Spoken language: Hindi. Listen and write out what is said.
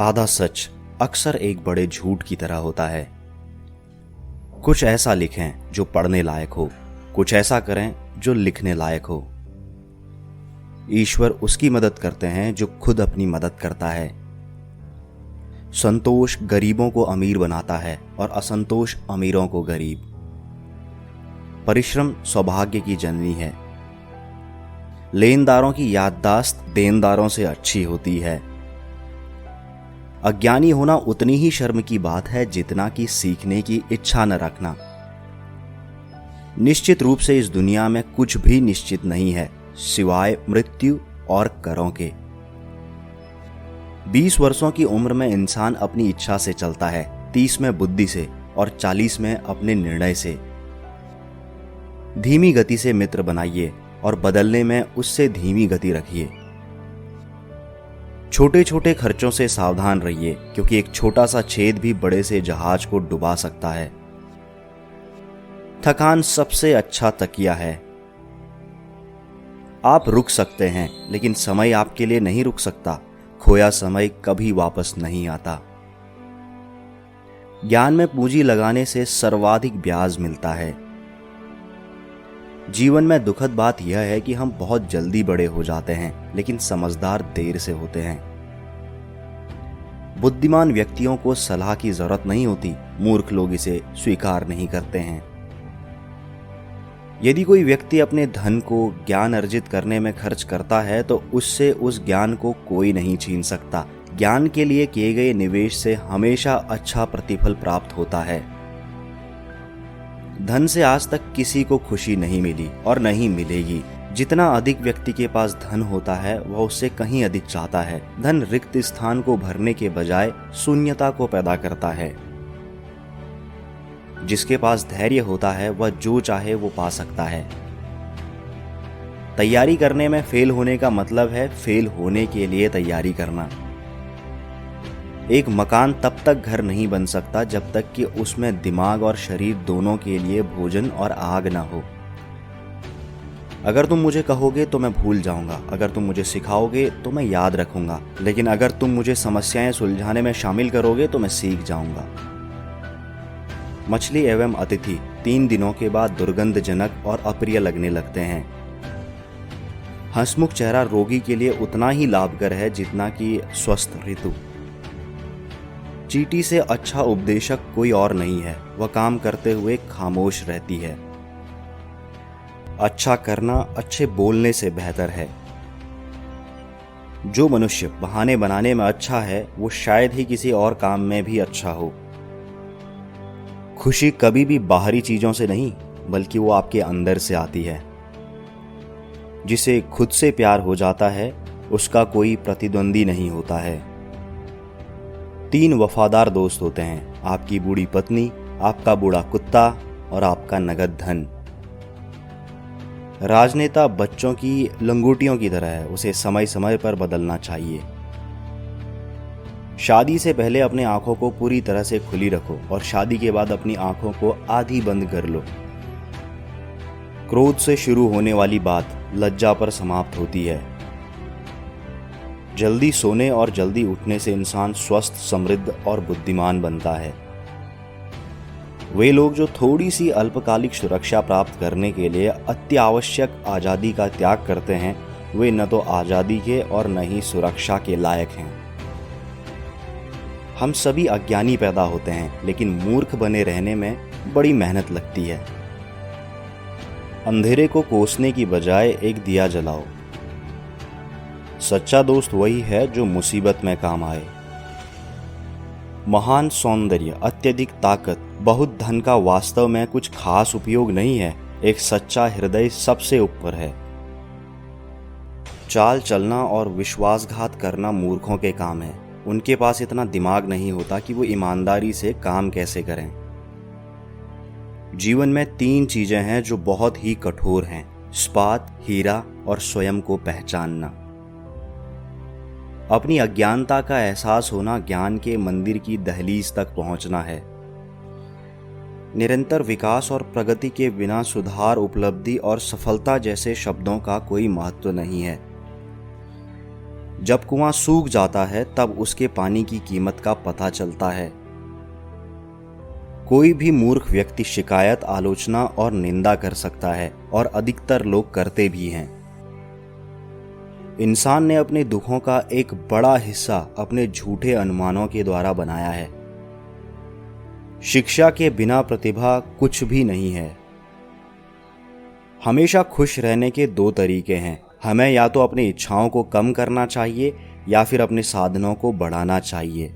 आधा सच अक्सर एक बड़े झूठ की तरह होता है। कुछ ऐसा लिखें जो पढ़ने लायक हो, कुछ ऐसा करें जो लिखने लायक हो। ईश्वर उसकी मदद करते हैं जो खुद अपनी मदद करता है। संतोष गरीबों को अमीर बनाता है और असंतोष अमीरों को गरीब। परिश्रम सौभाग्य की जननी है। लेनदारों की याददाश्त देनदारों से अच्छी होती है। अज्ञानी होना उतनी ही शर्म की बात है जितना कि सीखने की इच्छा न रखना। निश्चित रूप से इस दुनिया में कुछ भी निश्चित नहीं है सिवाय मृत्यु और करों के। 20 वर्षों की उम्र में इंसान अपनी इच्छा से चलता है, 30 में बुद्धि से और 40 में अपने निर्णय से। धीमी गति से मित्र बनाइए और बदलने में उससे धीमी गति रखिए। छोटे छोटे खर्चों से सावधान रहिए क्योंकि एक छोटा सा छेद भी बड़े से जहाज को डुबा सकता है। थकान सबसे अच्छा तकिया है। आप रुक सकते हैं लेकिन समय आपके लिए नहीं रुक सकता। खोया समय कभी वापस नहीं आता। ज्ञान में पूंजी लगाने से सर्वाधिक ब्याज मिलता है। जीवन में दुखद बात यह है कि हम बहुत जल्दी बड़े हो जाते हैं लेकिन समझदार देर से होते हैं। बुद्धिमान व्यक्तियों को सलाह की जरूरत नहीं होती, मूर्ख लोग इसे स्वीकार नहीं करते हैं। यदि कोई व्यक्ति अपने धन को ज्ञान अर्जित करने में खर्च करता है तो उससे उस ज्ञान को कोई नहीं छीन सकता। ज्ञान के लिए किए गए निवेश से हमेशा अच्छा प्रतिफल प्राप्त होता है। धन से आज तक किसी को खुशी नहीं मिली और नहीं मिलेगी। जितना अधिक व्यक्ति के पास धन होता है वह उससे कहीं अधिक चाहता है। धन रिक्त स्थान को भरने के बजाय शून्यता को पैदा करता है। जिसके पास धैर्य होता है वह जो चाहे वो पा सकता है। तैयारी करने में फेल होने का मतलब है फेल होने के लिए तैयारी करना। एक मकान तब तक घर नहीं बन सकता जब तक कि उसमें दिमाग और शरीर दोनों के लिए भोजन और आग ना हो। अगर तुम मुझे कहोगे तो मैं भूल जाऊंगा, अगर तुम मुझे सिखाओगे तो मैं याद रखूंगा, लेकिन अगर तुम मुझे समस्याएं सुलझाने में शामिल करोगे तो मैं सीख जाऊंगा। मछली एवं अतिथि 3 दिनों के बाद दुर्गंधजनक और अप्रिय लगने लगते हैं। हंसमुख चेहरा रोगी के लिए उतना ही लाभकर है जितना कि स्वस्थ ऋतु। चींटी से अच्छा उपदेशक कोई और नहीं है, वह काम करते हुए खामोश रहती है। अच्छा करना अच्छे बोलने से बेहतर है। जो मनुष्य बहाने बनाने में अच्छा है वो शायद ही किसी और काम में भी अच्छा हो। खुशी कभी भी बाहरी चीजों से नहीं बल्कि वो आपके अंदर से आती है। जिसे खुद से प्यार हो जाता है उसका कोई प्रतिद्वंदी नहीं होता है। 3 वफादार दोस्त होते हैं, आपकी बूढ़ी पत्नी, आपका बूढ़ा कुत्ता और आपका नगद धन। राजनेता बच्चों की लंगोटियों की तरह है, उसे समय समय पर बदलना चाहिए। शादी से पहले अपनी आंखों को पूरी तरह से खुली रखो और शादी के बाद अपनी आंखों को आधी बंद कर लो। क्रोध से शुरू होने वाली बात लज्जा पर समाप्त होती है। जल्दी सोने और जल्दी उठने से इंसान स्वस्थ, समृद्ध और बुद्धिमान बनता है। वे लोग जो थोड़ी सी अल्पकालिक सुरक्षा प्राप्त करने के लिए अत्यावश्यक आज़ादी का त्याग करते हैं वे न तो आज़ादी के और न ही सुरक्षा के लायक हैं। हम सभी अज्ञानी पैदा होते हैं लेकिन मूर्ख बने रहने में बड़ी मेहनत लगती है। अंधेरे को कोसने की बजाय एक दिया जलाओ। सच्चा दोस्त वही है जो मुसीबत में काम आए। महान सौंदर्य, अत्यधिक ताकत, बहुत धन का वास्तव में कुछ खास उपयोग नहीं है। एक सच्चा हृदय सबसे ऊपर है। चाल चलना और विश्वासघात करना मूर्खों के काम है। उनके पास इतना दिमाग नहीं होता कि वो ईमानदारी से काम कैसे करें। जीवन में 3 चीजें हैं जो बहुत ही कठोर हैं: इस्पात, हीरा और स्वयं को पहचानना। अपनी अज्ञानता का एहसास होना ज्ञान के मंदिर की दहलीज तक पहुंचना है। निरंतर विकास और प्रगति के बिना सुधार, उपलब्धि और सफलता जैसे शब्दों का कोई महत्व नहीं है। जब कुआं सूख जाता है तब उसके पानी की कीमत का पता चलता है। कोई भी मूर्ख व्यक्ति शिकायत, आलोचना और निंदा कर सकता है और अधिकतर लोग करते भी हैं। इंसान ने अपने दुखों का एक बड़ा हिस्सा अपने झूठे अनुमानों के द्वारा बनाया है। शिक्षा के बिना प्रतिभा कुछ भी नहीं है। हमेशा खुश रहने के दो तरीके हैं। हमें या तो अपनी इच्छाओं को कम करना चाहिए या फिर अपने साधनों को बढ़ाना चाहिए।